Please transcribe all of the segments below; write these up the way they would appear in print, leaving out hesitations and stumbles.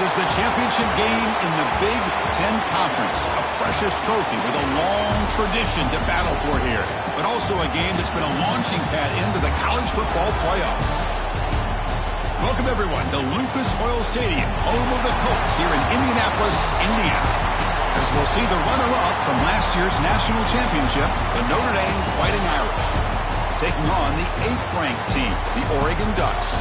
is the championship game in the Big Ten Conference. A precious trophy with a long tradition to battle for here, but also a game that's been a launching pad into the college football playoff. Welcome, everyone, to Lucas Oil Stadium, home of the Colts here in Indianapolis, Indiana. As we'll see the runner-up from last year's national championship, the Notre Dame Fighting Irish, taking on the 8th-ranked team, the Oregon Ducks.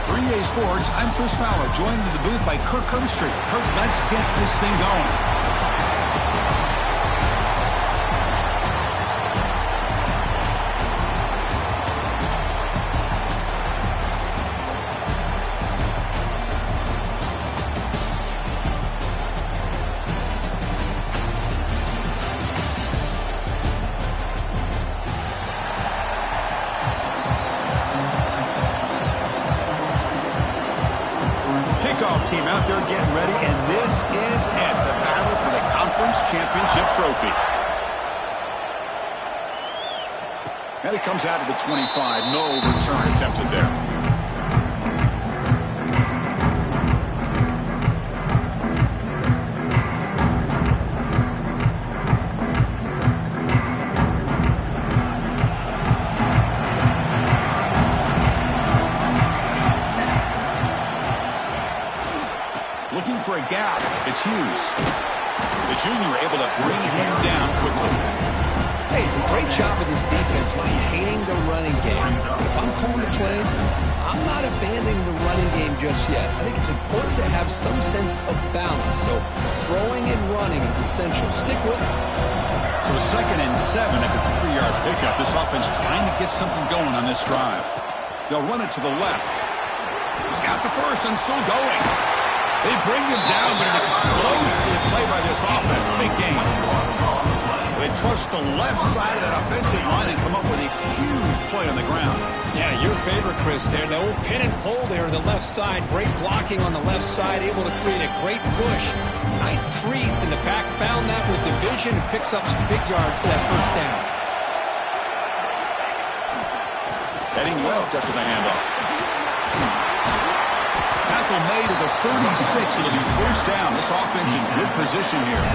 3A Sports, I'm Chris Fowler, joined in the booth by Kirk Herbstreit. Kirk, let's get this thing going. Team out there getting ready, and this is it, the battle for the conference championship trophy. And it comes out of the 25. No return attempted there. Looking for a gap. It's Hughes. The junior able to bring him down quickly. Hey, it's a great job of this defense maintaining the running game. If I'm calling the plays, I'm not abandoning the running game just yet. I think it's important to have some sense of balance. So throwing and running is essential. Stick with it. So a 2nd and 7 at the 3-yard pickup. This offense trying to get something going on this drive. They'll run it to the left. He's got the first and still going. They bring him down, but an explosive play by this offense. Big game. They trust the left side of that offensive line and come up with a huge play on the ground. Yeah, your favorite, Chris, there. The old pin and pull there to the left side. Great blocking on the left side, able to create a great push. Nice crease, and the back found that with the vision and picks up some big yards for that first down. Heading left after the handoff. Tackle made at the 36. It'll be first down. This offense in good position here.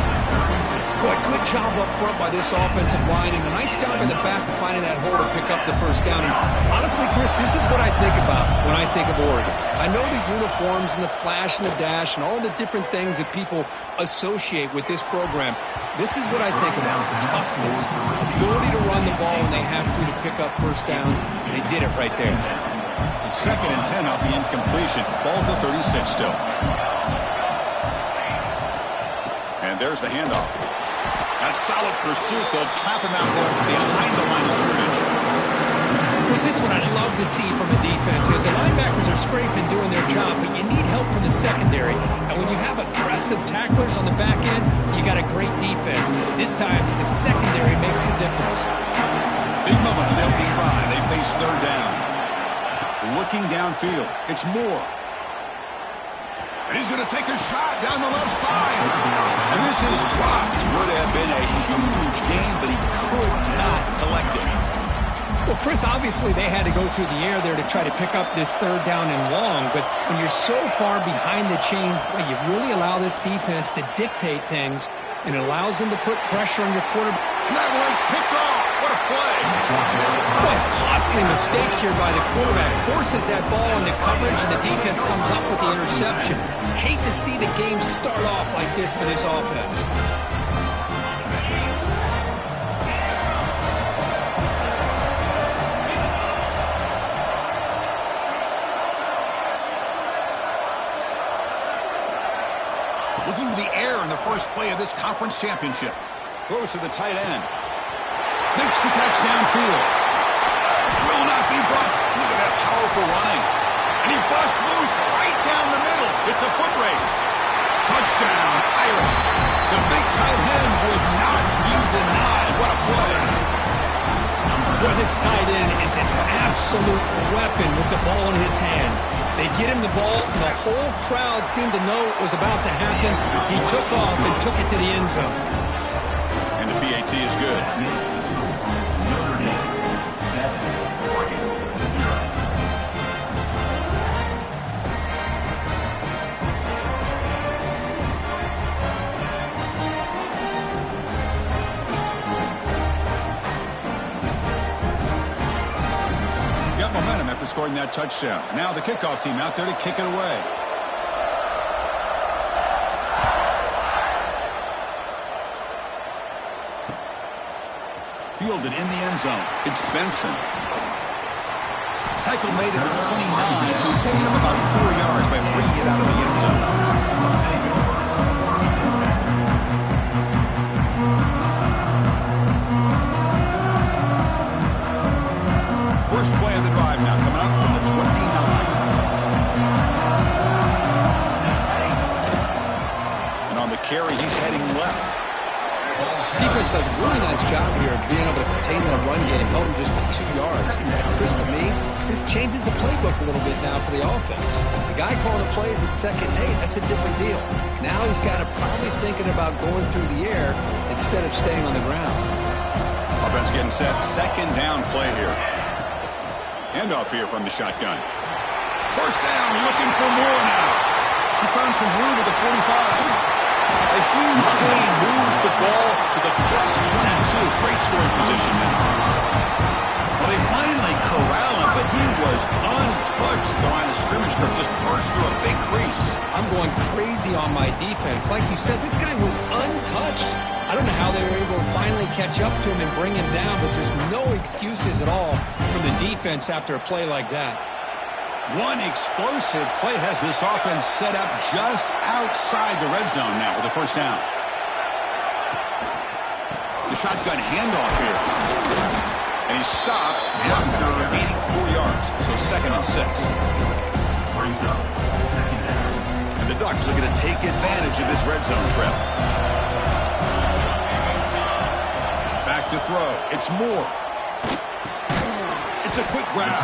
Boy, good job up front by this offensive line, and a nice job in the back of finding that hole to pick up the first down. And honestly, Chris, this is what I think about when I think of Oregon. I know the uniforms and the flash and the dash and all the different things that people associate with this program. This is what I think about: toughness, ability to run the ball when they have to pick up first downs, and they did it right there. 2nd and 10 off the incompletion. Ball to 36 still. And there's the handoff. That solid pursuit. They'll trap him out there behind the line of scrimmage. Chris, this is what I love to see from a defense is the linebackers are scraping, doing their job, but you need help from the secondary. And when you have aggressive tacklers on the back end, you got a great defense. This time, the secondary makes the difference. Big moment on the opening drive. They face 3rd down. Looking downfield. It's Moore. And he's going to take a shot down the left side. And this is dropped. Would have been a huge game, but he could not collect it. Well, Chris, obviously they had to go through the air there to try to pick up this 3rd down and long. But when you're so far behind the chains, boy, you really allow this defense to dictate things. And it allows them to put pressure on your quarterback. And that one's picked off. What a play. Boy, a costly mistake here by the quarterback. Forces that ball into coverage, and the defense comes up with the interception. Hate to see the game start off like this for this offense. Looking to the air in the first play of this conference championship. Throws to the tight end. Makes the catch downfield. Will not be brought. Look at that powerful running. And he busts loose right down the middle. It's a foot race. Touchdown, Irish. The big tight end would not be denied. What a play. Well, this tight end is an absolute weapon with the ball in his hands. They get him the ball, and the whole crowd seemed to know what was about to happen. He took off and took it to the end zone. And the PAT is good. scoring that touchdown. Now the kickoff team out there to kick it away. Fielded in the end zone. It's Benson. Tackle made at the 29, so he picks up about 4 yards by bringing it out of the end zone. First play of the drive now, coming up from the 29. And on the carry, he's heading left. Defense does a really nice job here of being able to contain that run game, held him just to 2 yards. Chris, to me, this changes the playbook a little bit now for the offense. The guy calling the plays at 2nd and 8, that's a different deal. Now he's got to probably thinking about going through the air instead of staying on the ground. Offense getting set. 2nd down play here. Handoff here from the shotgun. First down, looking for more now. He's found some room at the 45. A huge gain moves the ball to the plus 22. Great scoring position now. Well, they finally corral him, but he was untouched. The line of scrimmage just burst through a big crease. I'm going crazy on my defense. Like you said, this guy was untouched. I don't know how they were able to finally catch up to him and bring him down, but there's no excuses at all from the defense after a play like that. One explosive play has this offense set up just outside the red zone now with a first down. The shotgun handoff here. And he's stopped after gaining 4 yards. So 2nd and 6. And the Ducks are going to take advantage of this red zone trip. Back to throw. It's Moore. It's a quick grab.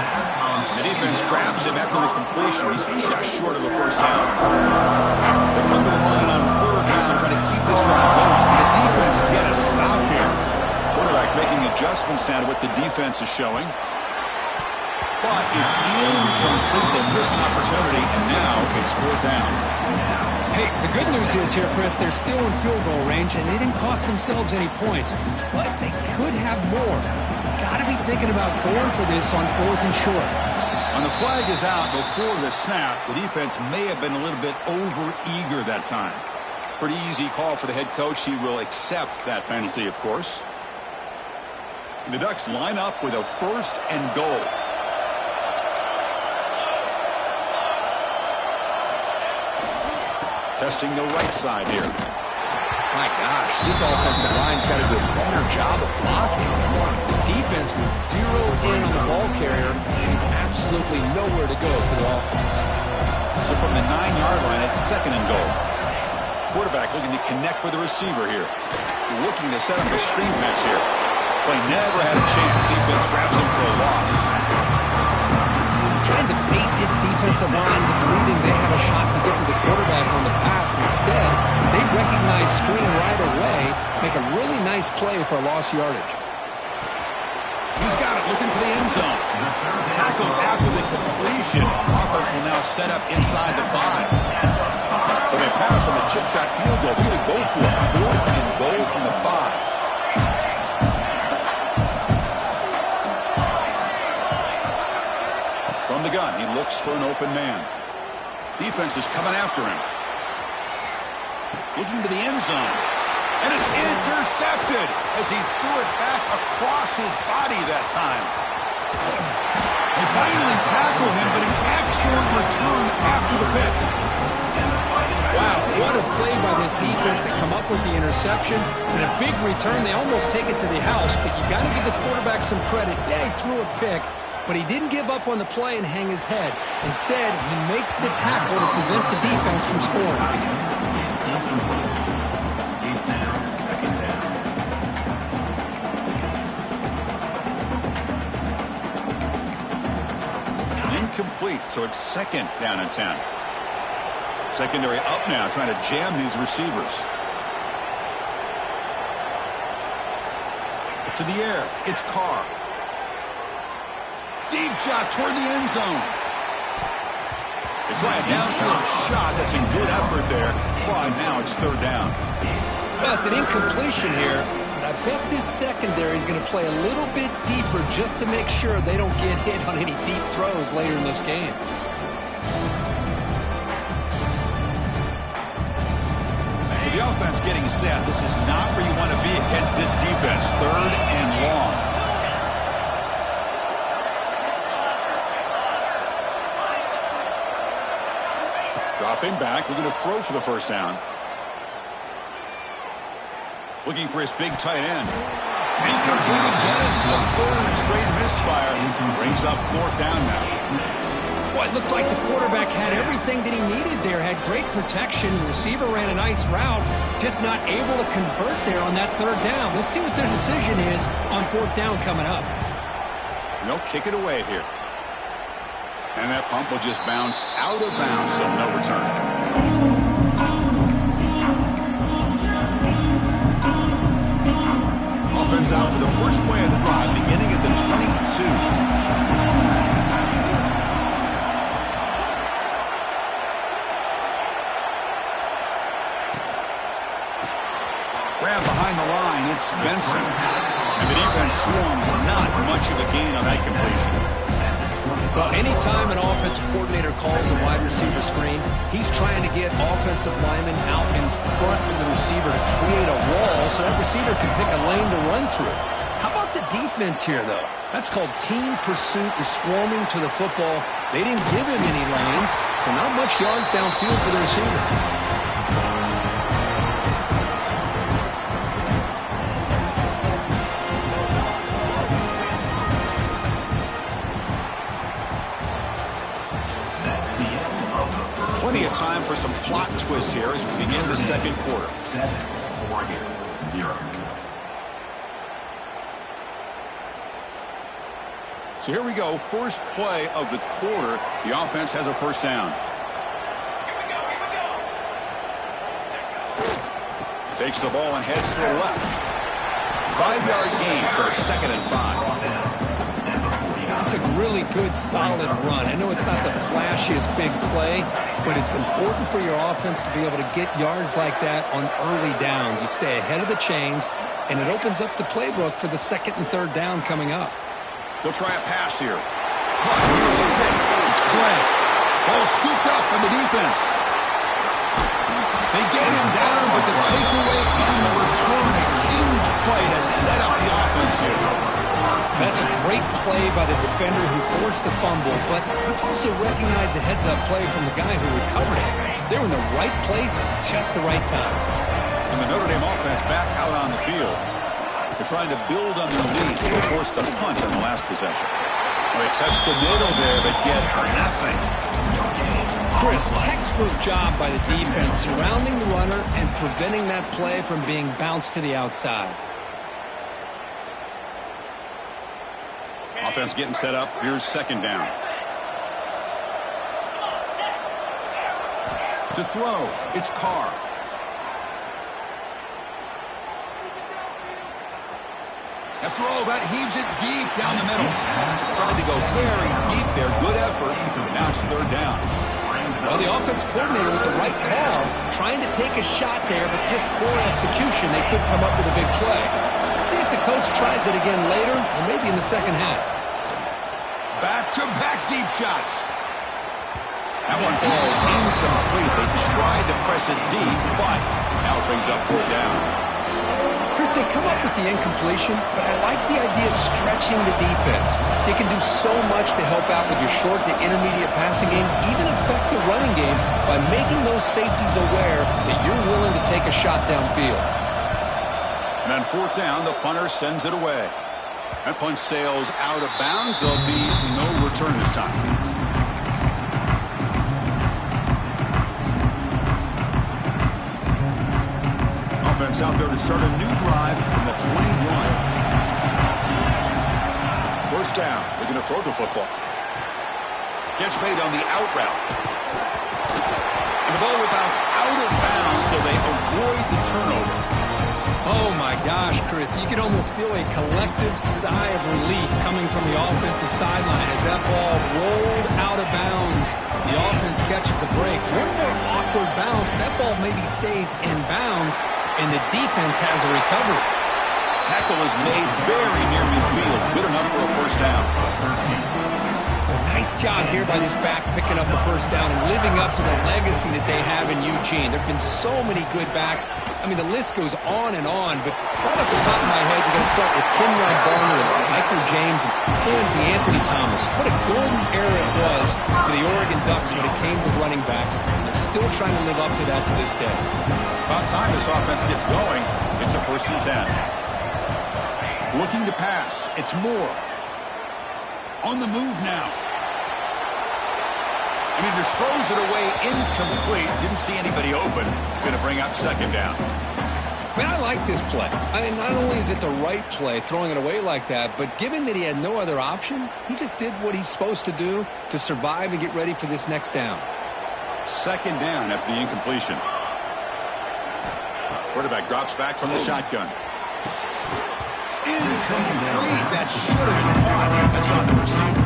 The defense grabs him after the completion. He's just short of a first down. They come to the line on 3rd down, trying to keep this drive going. Can the defense get a stop here? Quarterback making adjustments now to what the defense is showing. But it's incomplete. They miss an opportunity, and now it's 4th down. Hey, the good news is here, Chris, they're still in field goal range, and they didn't cost themselves any points. But they could have more. Got to be thinking about going for this on 4th and short. When the flag is out before the snap, the defense may have been a little bit over-eager that time. Pretty easy call for the head coach. He will accept that penalty, of course. The Ducks line up with a 1st and goal. Testing the right side here. My gosh, this offensive line's got to do a better job of blocking. The defense was zeroed in on the ball carrier and absolutely nowhere to go for the offense. So from the 9-yard line, it's 2nd and goal. Quarterback looking to connect with the receiver here. Looking to set up a screen pass here. Play never had a chance. Defense grabs him for a loss. Trying to bait this defensive line to believing they have a shot to get to the quarterback on the pass. Instead, they recognize screen right away, make a really nice play for lost yardage. He's got it, looking for the end zone. Tackle after the completion. Offense will now set up inside the 5. So they pass on the chip shot field goal. They're going to go for it. 4th and goal from the 5. From the gun, he looks for an open man. Defense is coming after him. Looking to the end zone. And it's intercepted as he threw it back across his body that time. They finally tackle him, but an excellent return after the pick. Wow, what a play by this defense to come up with the interception. And a big return. They almost take it to the house, but you got to give the quarterback some credit. Yeah, he threw a pick, but he didn't give up on the play and hang his head. Instead, he makes the tackle to prevent the defense from scoring. Incomplete, so it's 2nd down and 10. Secondary up now, trying to jam these receivers. To the air, it's Carr. Deep shot toward the end zone. They try a downfield shot. That's a good effort there. But now it's 3rd down. Well, it's an incompletion here, but I bet this secondary is going to play a little bit deeper just to make sure they don't get hit on any deep throws later in this game. So the offense getting set. This is not where you want to be against this defense. 3rd and long. Dropping back, looking to throw for the first down. Looking for his big tight end. Incomplete again. The 3rd straight misfire. Brings up 4th down now. Well, it looked like the quarterback had everything that he needed there. Had great protection. The receiver ran a nice route. Just not able to convert there on that 3rd down. Let's see what their decision is on 4th down coming up. They'll kick it away here. And that pump will just bounce out of bounds, so no return. Offense out for the first play of the drive, beginning at the 22. Grab behind the line, it's Benson. And the defense swarms not much of a gain on that completion. Well, anytime an offensive coordinator calls a wide receiver screen, he's trying to get offensive linemen out in front of the receiver to create a wall so that receiver can pick a lane to run through. How about the defense here, though? That's called team pursuit and swarming to the football. They didn't give him any lanes, so not much yards downfield for the receiver. 'Plenty of time for some plot twists here as we begin the 2nd quarter. 7-0. So here we go, first play of the quarter. The offense has a first down. Takes the ball and heads to the left. 5-yard gain, so it's 2nd and 5. It's a really good, solid run. I know it's not the flashiest big play, but it's important for your offense to be able to get yards like that on early downs. You stay ahead of the chains, and it opens up the playbook for the 2nd and 3rd down coming up. They'll try a pass here. It's Clay. Ball scooped up on the defense. They get him down, but the takeaway on the return, a huge play to set up the offense here. That's a great play by the defender who forced the fumble, but let's also recognize the heads-up play from the guy who recovered it. They were in the right place at just the right time. And the Notre Dame offense back out on the field. They're trying to build on their lead. They were forced to punt on the last possession. Well, they test the middle there, but get nothing. Chris, textbook job by the defense surrounding the runner and preventing that play from being bounced to the outside. Offense getting set up. Here's 2nd down. To throw, it's Carr. After all that, heaves it deep down the middle. Tried to go very deep there. Good effort. Now it's 3rd down. Well, the offense coordinator with the right call, trying to take a shot there, but just poor execution. They couldn't come up with a big play. Let's see if the coach tries it again later, or maybe in the 2nd half. Back-to-back deep shots. That one falls incomplete. They tried to press it deep, but now it brings up 4th down. Chris, they come up with the incompletion, but I like the idea of stretching the defense. They can do so much to help out with your short to intermediate passing game, even affect the running game by making those safeties aware that you're willing to take a shot downfield. And on 4th down, the punter sends it away. That punt sails out of bounds. There'll be no return this time. Offense out there to start a new drive from the 21. First down. They're going to throw the football. Catch made on the out route. And the ball will bounce out of bounds, so they avoid the turnover. Oh, my gosh, Chris. You could almost feel a collective sigh of relief coming from the offensive sideline as that ball rolled out of bounds. The offense catches a break. One more awkward bounce. That ball maybe stays in bounds, and the defense has a recovery. tackle is made very near midfield. Good enough for a first down. Nice job here by this back picking up a first down and living up to the legacy that they have in Eugene. There have been so many good backs. I mean, the list goes on and on, but right off the top of my head, you're going to start with Kenyon Barner and Michael James and Flynn DeAnthony Thomas. What a golden era it was for the Oregon Ducks when it came to running backs. They're still trying to live up to that to this day. About time this offense gets going. It's a 1st and 10. Looking to pass. It's Moore. On the move now. And he just throws it away incomplete. Didn't see anybody open. Going to bring up 2nd down. I mean, I like this play. I mean, not only is it the right play, throwing it away like that, but given that he had no other option, he just did what he's supposed to do to survive and get ready for this next down. 2nd down after the incompletion. Quarterback drops back from the shotgun. Incomplete. That should have been caught. That's on the receiver.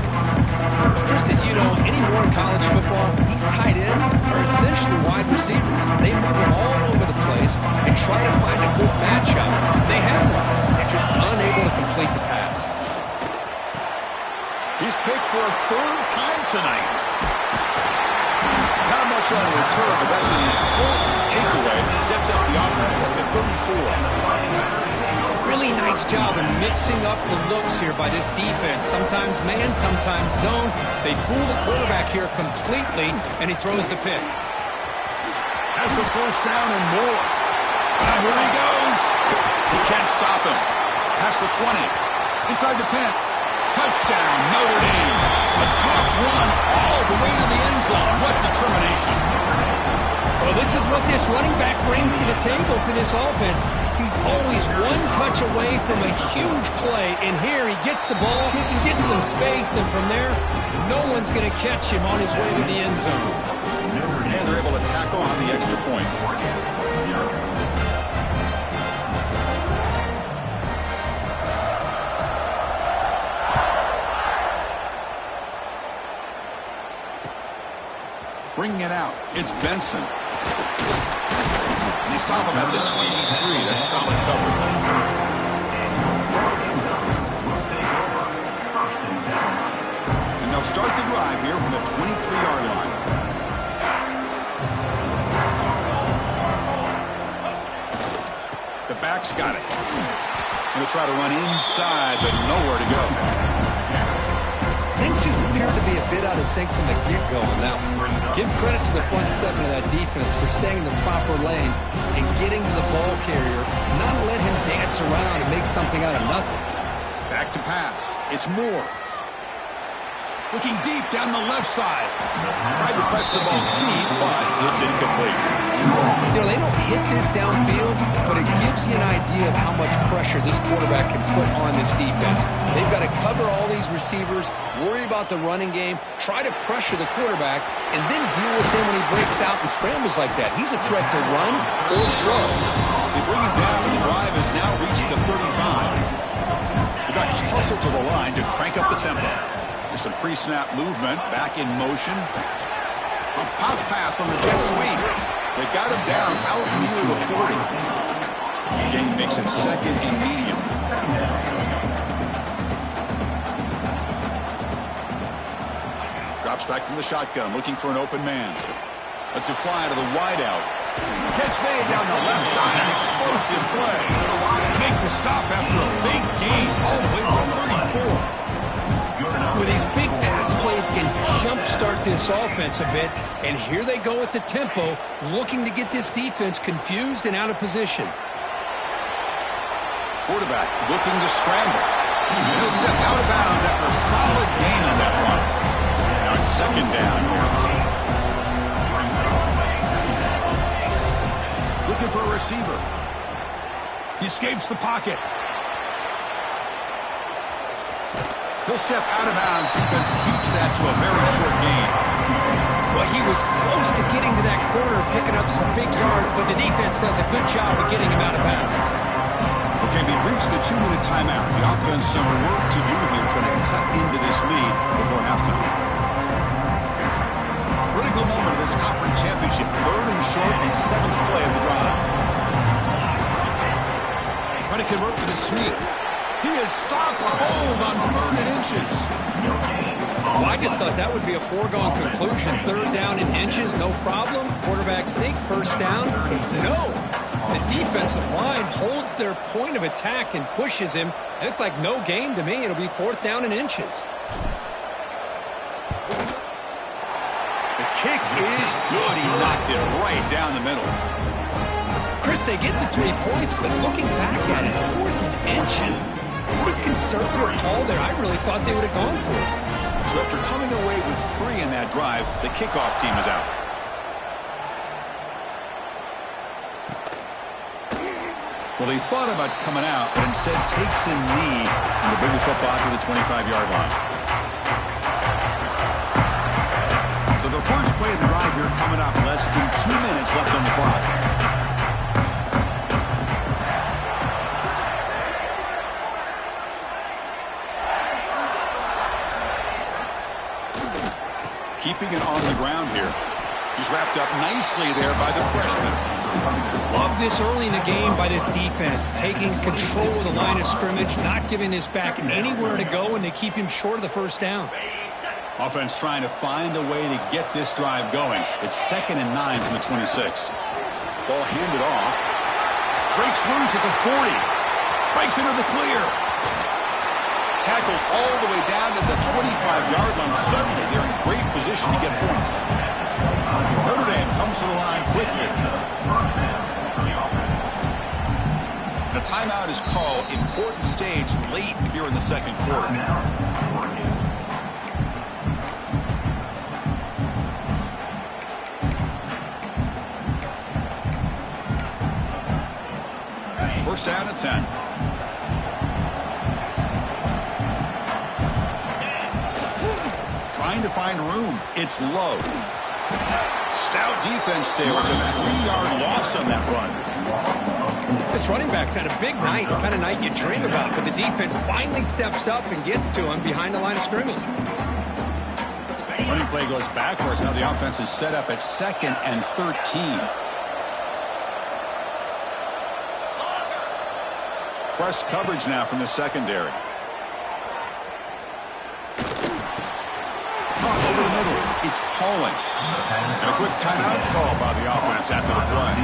Chris, as you know, anymore in college football, these tight ends are essentially wide receivers. They move them all over the place and try to find a good matchup. They have one. They're just unable to complete the pass. He's picked for a 3rd time tonight. Not much on a return, but that's an important takeaway. Sets up the offense at the 34. Really nice job of mixing up the looks here by this defense. Sometimes man, sometimes zone. They fool the quarterback here completely, and he throws the pick. Has the 1st down and more. And here he goes. He can't stop him. Past the 20. Inside the 10. Touchdown, Notre Dame. A tough run all the way to the end zone. What determination. Well, this is what this running back brings to the table for this offense. He's always one touch away from a huge play, and here he gets the ball, gets some space, and from there, no one's going to catch him on his way to the end zone. And they're able to tackle on the extra point. Bringing it out, it's Benson. They stop him at the 23. That's solid coverage. And they'll start the drive here from the 23-yard line. The back's got it. Going to try to run inside, but nowhere to go. Things just appear to be a bit out of sync from the get-go on that one. Give credit to the front 7 of that defense for staying in the proper lanes and getting to the ball carrier, not let him dance around and make something out of nothing. Back to pass. It's Moore. Looking deep down the left side. Tried to press the ball deep, but it's incomplete. You know, they don't hit this downfield, but it gives you an idea of how much pressure this quarterback can put on this defense. They've got to cover all these receivers, worry about the running game, try to pressure the quarterback, and then deal with him when he breaks out and scrambles like that. He's a threat to run or throw. They bring him down, and the drive has now reached the 35. The Ducks hustle to the line to crank up the tempo. There's some pre-snap movement, back in motion. A pop pass on the jet sweep. They got him down out near the 40. The game makes it 2nd and medium. Drops back from the shotgun, looking for an open man. Lets it fly to the wideout. Catch made down the left side, an explosive play. They make the stop after a big gain all the way to 34. With these big pass plays can jumpstart this offense a bit, and here they go at the tempo, looking to get this defense confused and out of position. Quarterback looking to scramble. He'll step out of bounds after a solid gain on that run. Now it's 2nd down. Looking for a receiver. He escapes the pocket. He'll step out of bounds. Defense keeps that to a very short gain. Well, he was close to getting to that corner, picking up some big yards, but the defense does a good job of getting him out of bounds. Okay, we reached the 2-minute timeout. The offense some work to do here, trying to cut into this lead before halftime. Critical moment of this conference championship. 3rd and short and the 7th play of the drive. Trying to to convert with a sneak. He is stopped cold on 3rd and inches. Well, I just thought that would be a foregone conclusion. 3rd down in inches, no problem. Quarterback sneak, 1st down. No. The defensive line holds their point of attack and pushes him. It looked like no gain to me. It'll be 4th down in inches. The kick is good. He knocked it right down the middle. Chris, they get the 3 points, but looking back at it, 4th and inches. Pretty conservative call there. I really thought they would have gone for it. So after coming away with 3 in that drive, the kickoff team is out. Well, he thought about coming out, but instead takes a knee and will bring the football to the 25-yard line. So the first play of the drive here coming up, less than 2 minutes left on the clock. Keeping it on the ground here. He's wrapped up nicely there by the freshman. Love this early in the game by this defense. Taking control of the line of scrimmage, not giving this back anywhere to go, and they keep him short of the 1st down. Offense trying to find a way to get this drive going. It's 2nd and 9 from the 26. Ball handed off. Breaks loose at the 40. Breaks into the clear. Tackled all the way down to the 25-yard line. Suddenly, they're in great position to get points. Notre Dame comes to the line quickly. The timeout is called. Important stage late here in the 2nd quarter. First down at 10. Trying to find room. It's low. Stout defense there. It's a 3-yard loss on that run. This running back's had a big night, the kind of night you dream about, but the defense finally steps up and gets to him behind the line of scrimmage. Running play goes backwards. Now the offense is set up at 2nd and 13. Press coverage now from the secondary. Over the middle. It's Pauling. And a quick timeout call by the offense after the play.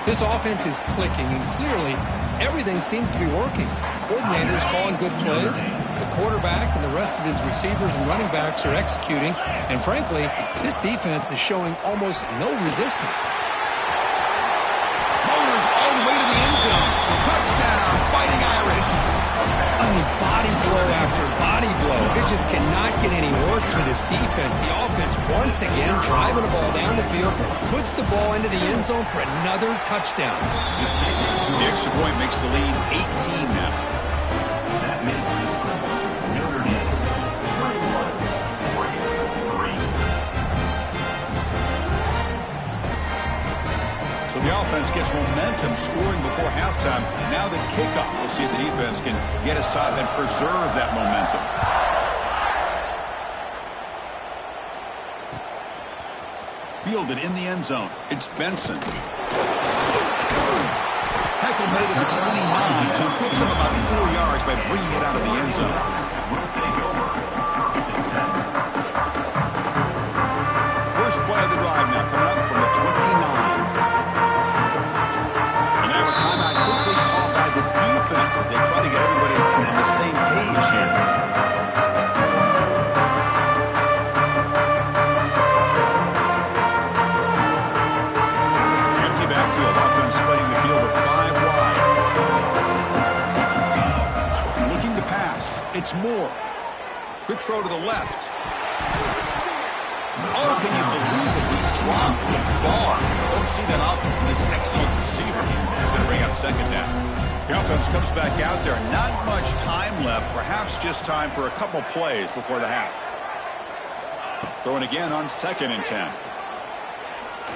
This offense is clicking, and clearly everything seems to be working. Coordinators calling good plays. The quarterback and the rest of his receivers and running backs are executing. And frankly, this defense is showing almost no resistance. Motors all the way to the end zone. Touchdown, Fighting Irish. I mean, body blow after body blow. It just cannot get any worse for this defense. The offense, once again, driving the ball down the field, puts the ball into the end zone for another touchdown. The extra point makes the lead 18 now. So the offense gets momentum, scoring before halftime. Now the kickoff. We'll see if the defense can get us top and preserve that momentum. Fielded in the end zone. It's Benson. Heckle made it to 29, so picks him about 4 yards by bringing it out of the end zone. First play of the drive now coming up from the 29. And now a timeout quickly called by the defense as they try to get everybody on the same page here. Empty backfield, offense splitting the field of 5 wide. Looking to pass. It's Moore. Quick throw to the left. Oh, can you believe it? He dropped the ball. Don't see that often from this excellent receiver. He's going to bring up 2nd down. The offense comes back out there. Not much time left. Perhaps just time for a couple plays before the half. Throwing again on 2nd and 10.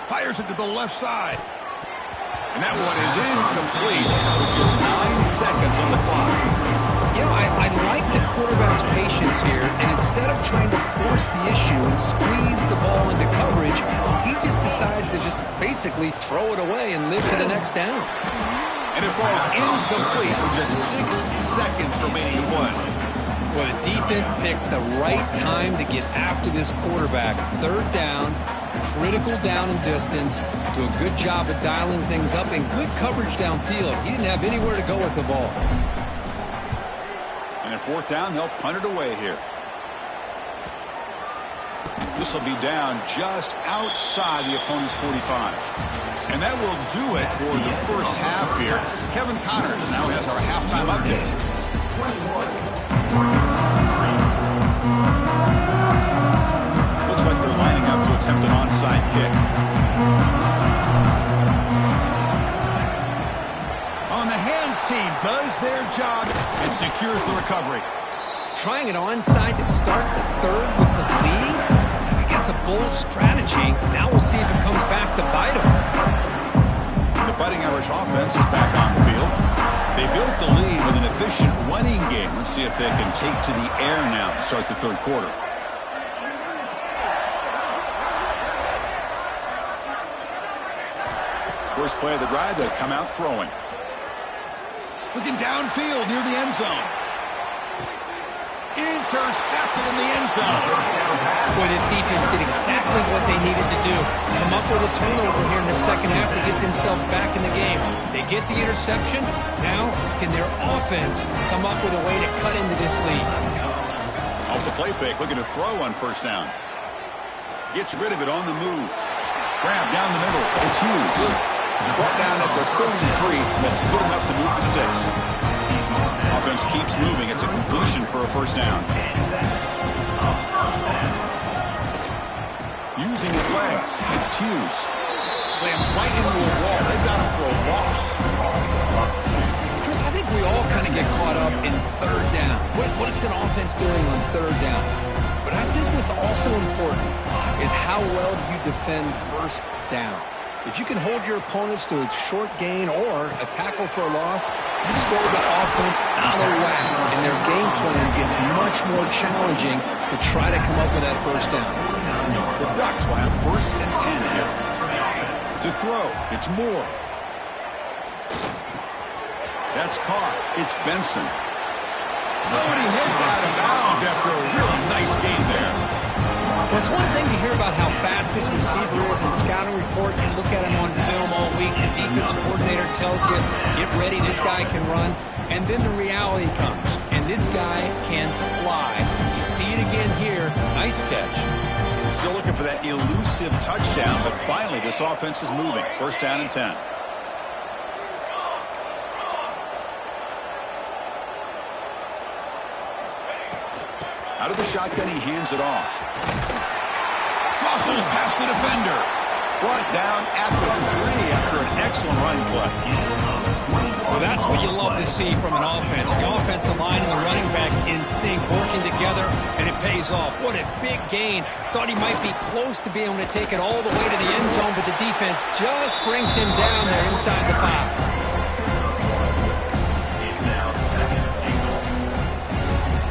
Fires it to the left side. And that one is incomplete with just 9 seconds on the clock. You know, I like the quarterback's patience here, and instead of trying to force the issue and squeeze the ball into coverage, he just decides to just basically throw it away and live for the next down. And it falls incomplete with just 6 seconds remaining to play. Well, the defense picks the right time to get after this quarterback. Third down, critical down and distance. Do a good job of dialing things up and good coverage downfield. He didn't have anywhere to go with the ball. And at fourth down, they'll punt it away here. This will be down just outside the opponent's 45. And that will do it for the first half here. Kevin Connors now has our halftime update. Looks like they're lining up to attempt an onside kick. On the hands team does their job and secures the recovery. Trying it onside to start the third with the lead. It's, I guess, a bold strategy. Now we'll see if it comes back to bite them. The Fighting Irish offense is back on the field. They built the lead with an efficient running game. Let's see if they can take to the air now to start the third quarter. First play of the drive, they come out throwing. Looking downfield near the end zone. Intercepted in the end zone. Boy, this defense did exactly what they needed to do. Come up with a turnover here in the second half to get themselves back in the game. They get the interception. Now, can their offense come up with a way to cut into this lead? Off the play fake, looking to throw on first down. Gets rid of it on the move. Grab down the middle. It's Hughes. Brought down at the 33. That's good enough to move the sticks. Offense keeps moving. It's a completion for a first down. Using his legs, it's Hughes. Slams right into a wall. They got him for a loss. Chris, I think we all kind of get caught up in third down. What is an offense doing on third down? But I think what's also important is how well do you defend first down. If you can hold your opponents to a short gain or a tackle for a loss, you just roll the offense out of whack, and their game plan gets much more challenging to try to come up with that first down. The Ducks will have first and 10 here. To throw, it's Moore. That's caught. It's Benson. Oh, and he heads out of bounds after a really nice game there. Well, it's one thing to hear about how fast this receiver is in the scouting report. You look at him on film all week. The defense coordinator tells you, get ready, this guy can run. And then the reality comes, and this guy can fly. You see it again here. Nice catch. Still looking for that elusive touchdown, but finally this offense is moving. First down and 10. Out of the shotgun, he hands it off. Muscles past the defender. Brought down at the 3 after an excellent running play. Well, that's what you love to see from an offense. The offensive line and the running back in sync, working together, and it pays off. What a big gain. Thought he might be close to being able to take it all the way to the end zone, but the defense just brings him down there inside the 5.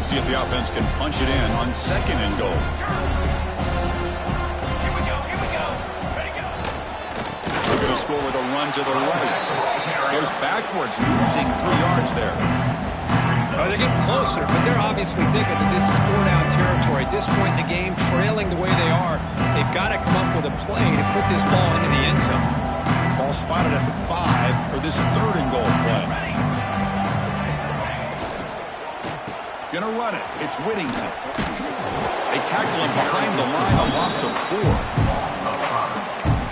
See if the offense can punch it in on second and goal. Here we go. Ready, go. They're going to score with a run to the right. Goes backwards, losing 3 yards there. They're getting closer, but they're obviously thinking that this is 4-down territory. At this point in the game, trailing the way they are, they've got to come up with a play to put this ball into the end zone. Ball spotted at the 5 for this third and goal play. Gonna run it. It's Whittington. They tackle him behind the line, a loss of 4.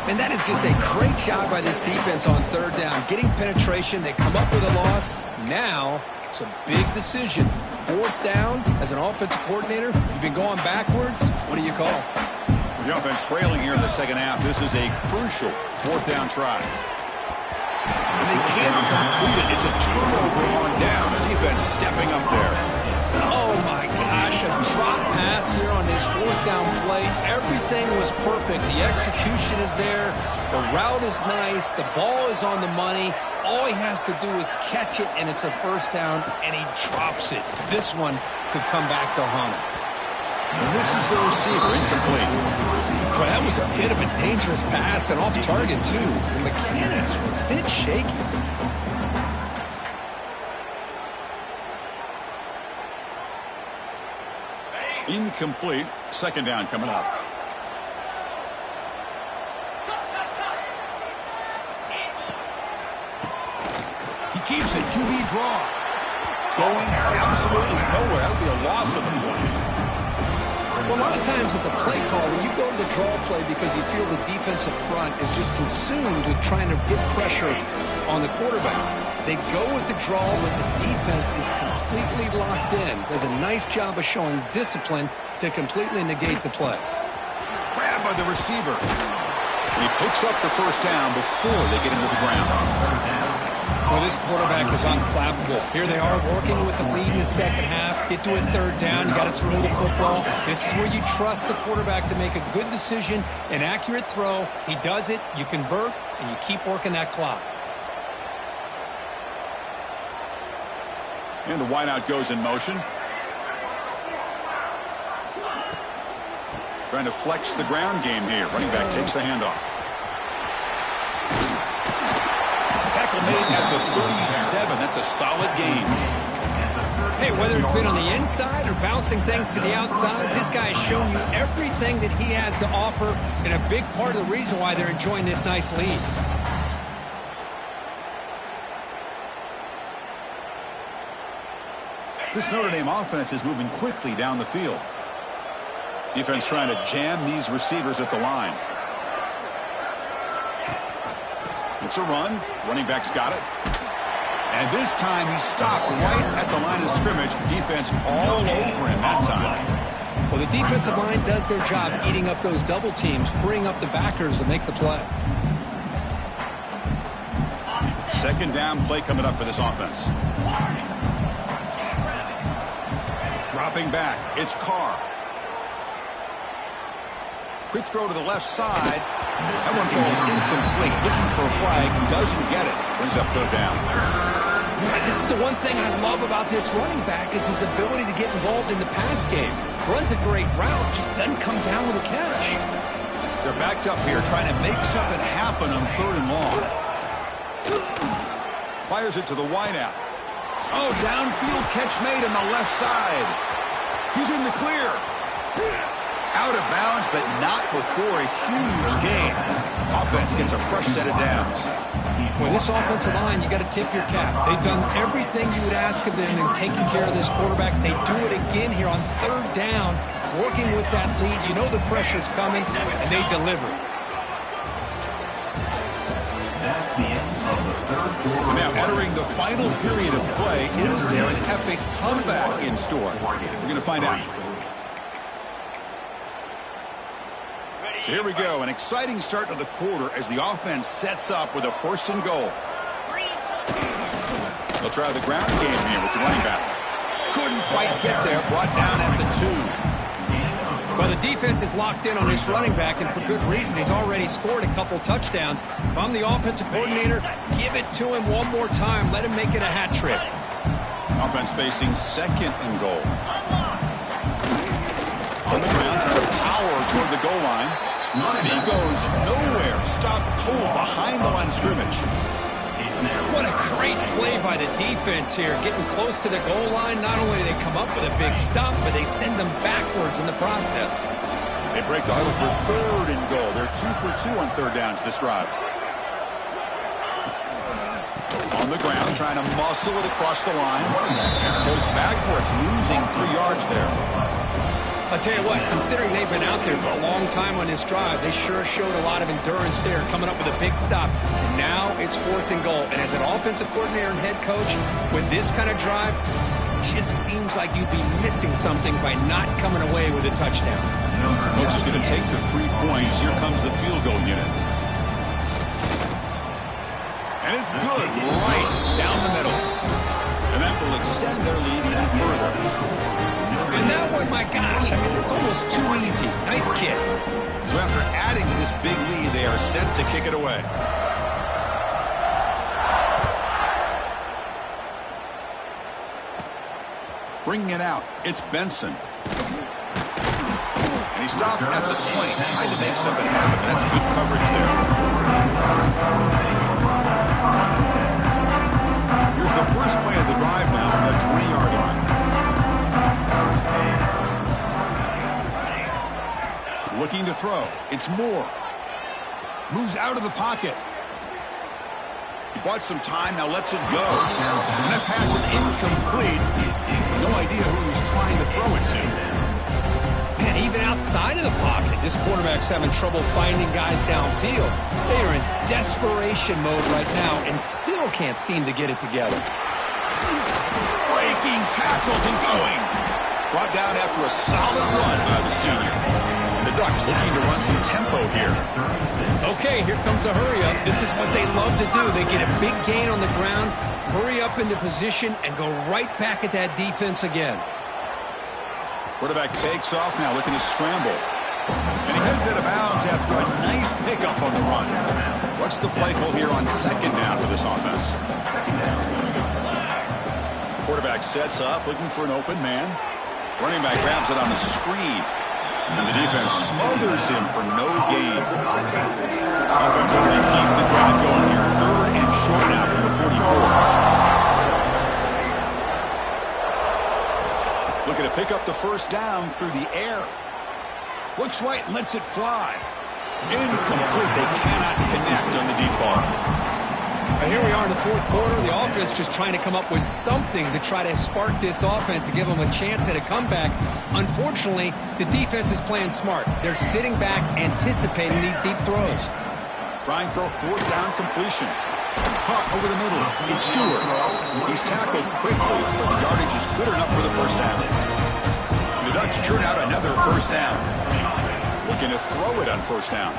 And that is just a great job by this defense on third down. Getting penetration, they come up with a loss. Now, it's a big decision. Fourth down, as an offensive coordinator, you've been going backwards. What do you call? The offense trailing here in the second half. This is a crucial fourth down try. And they can't complete it. It's a turnover on downs. Defense stepping up there. Oh, my gosh, a drop pass here on this fourth down play. Everything was perfect. The execution is there. The route is nice. The ball is on the money. All he has to do is catch it, and it's a first down, and he drops it. This one could come back to haunt him. And this is the receiver, incomplete. Well, that was a bit of a dangerous pass and off target, too. The mechanics were a bit shaky. Incomplete. Second down coming up. He keeps it. QB draw. Going absolutely nowhere. That would be a loss of the play. Well, a lot of times as a play call, when you go to the draw play because you feel the defensive front is just consumed with trying to get pressure on the quarterback, they go with the draw when the defense is completely locked in. Does a nice job of showing discipline to completely negate the play. Grabbed by the receiver. And he picks up the first down before they get into the ground. Well, this quarterback is unflappable. Here they are working with the lead in the second half. Get to a third down. You got to throw the football. This is where you trust the quarterback to make a good decision, an accurate throw. He does it, you convert, and you keep working that clock. And the wideout goes in motion. Trying to flex the ground game here. Running back takes the handoff. Tackle made at the 37. That's a solid gain. Hey, whether it's been on the inside or bouncing things to the outside, this guy has shown you everything that he has to offer, and a big part of the reason why they're enjoying this nice lead. This Notre Dame offense is moving quickly down the field. Defense trying to jam these receivers at the line. It's a run. Running back's got it. And this time he stopped right at the line of scrimmage. Defense all over him that time. Well, the defensive line does their job eating up those double teams, freeing up the backers to make the play. Second down play coming up for this offense. Dropping back. It's Carr. Quick throw to the left side. That one falls incomplete. Looking for a flag. Doesn't get it. Brings up third down. This is the one thing I love about this running back is his ability to get involved in the pass game. Runs a great route, just doesn't come down with a catch. They're backed up here trying to make something happen on third and long. Fires it to the wideout. Oh, downfield catch made on the left side. He's in the clear. Out of bounds, but not before a huge gain. Offense gets a fresh set of downs. With this offensive line, you got to tip your cap. They've done everything you would ask of them in taking care of this quarterback. They do it again here on third down, working with that lead. You know the pressure's coming, and they deliver. Now entering the final period of play, is there an epic comeback in store? We're going to find out. So here we go, an exciting start to the quarter as the offense sets up with a first and goal. They'll try the ground game here with the running back. Couldn't quite get there, brought down at the 2. Well, the defense is locked in on this running back, and for good reason. He's already scored a couple touchdowns. If I'm the offensive coordinator, give it to him one more time. Let him make it a hat trick. Offense facing second and goal. On the ground, trying to power toward the goal line. And he goes nowhere. Stopped cold behind the line of scrimmage. What a great play by the defense here. Getting close to the goal line, not only do they come up with a big stop, but they send them backwards in the process. They break the huddle for third and goal. They're 2 for 2 on third downs this drive. On the ground, trying to muscle it across the line. Goes backwards, losing 3 yards there. I'll tell you what, considering they've been out there for a long time on this drive, they sure showed a lot of endurance there, coming up with a big stop. And now it's fourth and goal. And as an offensive coordinator and head coach, with this kind of drive, it just seems like you'd be missing something by not coming away with a touchdown. Coach is going to take the 3 points. Here comes the field goal unit. And it's good, right down the middle. And that will extend their lead even further. And that one, my gosh, I mean, it's almost too easy. Nice kick. So after adding to this big lead, they are set to kick it away. Bringing it out, it's Benson. And he stopped at the 20, trying to make something happen. That's good coverage there. Here's the first play of the drive now from the 20-yard line. throw. It's Moore. Moves out of the pocket. He bought some time, now lets it go. And that pass is incomplete. No idea who he was trying to throw it to. And even outside of the pocket, this quarterback's having trouble finding guys downfield. They are in desperation mode right now and still can't seem to get it together. Breaking tackles and going. Brought down after a solid run by the senior. And the Ducks looking to run some tempo here. Okay, here comes the hurry up. This is what they love to do. They get a big gain on the ground, hurry up into position, and go right back at that defense again. Quarterback takes off now, looking to scramble. And he heads out of bounds after a nice pickup on the run. What's the play call here on second down for this offense? Quarterback sets up, looking for an open man. Running back grabs it on the screen. And the defense smothers him for no gain. Offense going to keep the drive going here. Third and short now from the 44. Looking to pick up the first down through the air. Looks right and lets it fly. Incomplete. They cannot connect on the deep ball. Here we are in the fourth quarter. The offense just trying to come up with something to try to spark this offense to give them a chance at a comeback. Unfortunately, the defense is playing smart. They're sitting back, anticipating these deep throws. Trying for a fourth down completion. Caught over the middle. It's Stewart. He's tackled quickly, but the yardage is good enough for the first down. The Ducks churn out another first down. Looking to throw it on first down.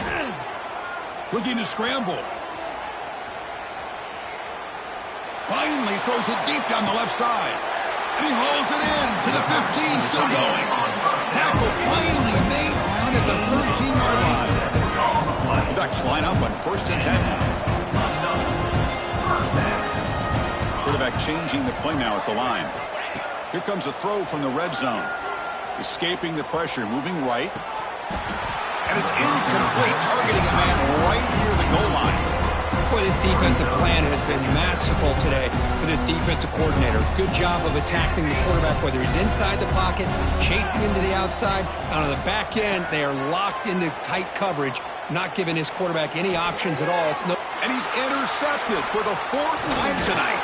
Looking to scramble. Finally throws it deep down the left side. And he hauls it in to the 15, still going. Tackle finally made down at the 13-yard line. The Ducks line up on first and 10 now. Quarterback changing the play now at the line. Here comes a throw from the red zone. Escaping the pressure, moving right. And it's incomplete, targeting a man right near the goal line. Boy, this defensive plan has been masterful today for this defensive coordinator. Good job of attacking the quarterback, whether he's inside the pocket, chasing him to the outside. And on the back end, they are locked into tight coverage, not giving his quarterback any options at all. And he's intercepted for the fourth time tonight.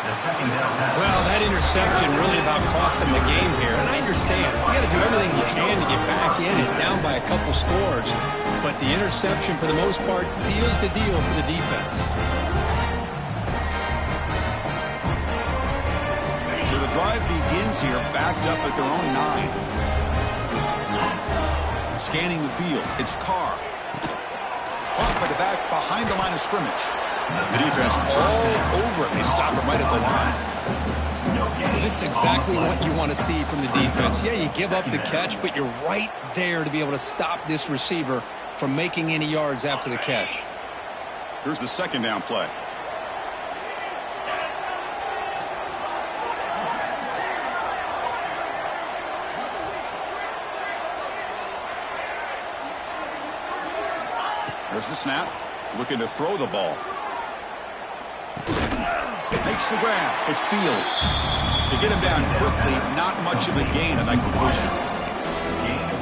Well, that interception really about cost him the game here. And I understand. You got to do everything you can to get back in and down by a couple scores. But the interception, for the most part, seals the deal for the defense. So the drive begins here, backed up at their own 9. Scanning the field, it's Carr. Caught by the back behind the line of scrimmage. The defense all over it. They stop him right at the line. This is exactly what you want to see from the defense. Yeah, you give up the catch, but you're right there to be able to stop this receiver from making any yards after the catch. Here's the second down play. There's the snap. Looking to throw the ball. Takes the grab. It's Fields. To get him down quickly, not much of a gain on that completion. I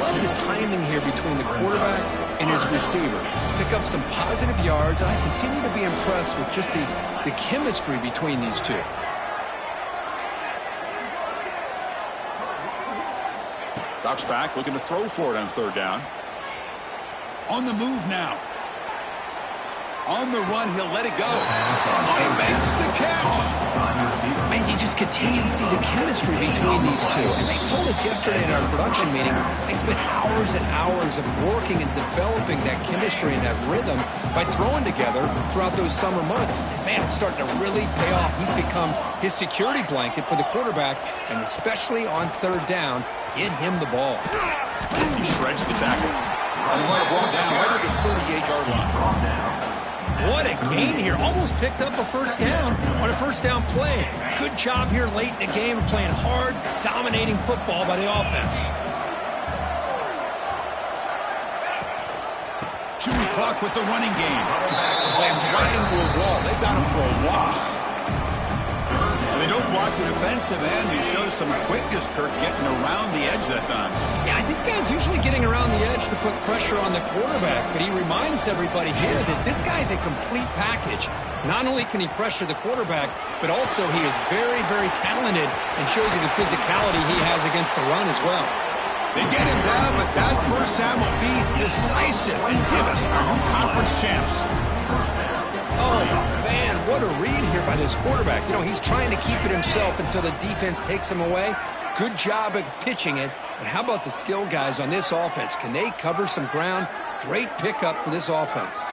love the timing here between the quarterback and his receiver. Pick up some positive yards, and I continue to be impressed with just the chemistry between these two. Drops back, looking to throw for it on third down. On the move now. On the run, he'll let it go. He makes the catch. And you just continue to see the chemistry between these two. And they told us yesterday in our production meeting, they spent hours and hours of working and developing that chemistry and that rhythm by throwing together throughout those summer months. And man, it's starting to really pay off. He's become his security blanket for the quarterback, and especially on third down, get him the ball. He shreds the tackle. And the runner brought down right at the 38-yard line. What a gain here. Almost picked up a first down on a first down play. Good job here late in the game, playing hard, dominating football by the offense. Chewy clock with the running game. Slams right into a wall. They've got him for a loss. And They don't block the defensive end. He shows some quickness, Kirk, getting around the edge that time. Yeah, this guy's usually getting around the edge to put pressure on the quarterback, but he reminds everybody here that this guy's a complete package. Not only can he pressure the quarterback, but also he is very, very talented and shows you the physicality he has against the run as well. They get him down, but that first down will be decisive and give us our new conference champs. Oh, man, what a read here by this quarterback. You know, he's trying to keep it himself until the defense takes him away. Good job at pitching it. But how about the skill guys on this offense? Can they cover some ground? Great pickup for this offense.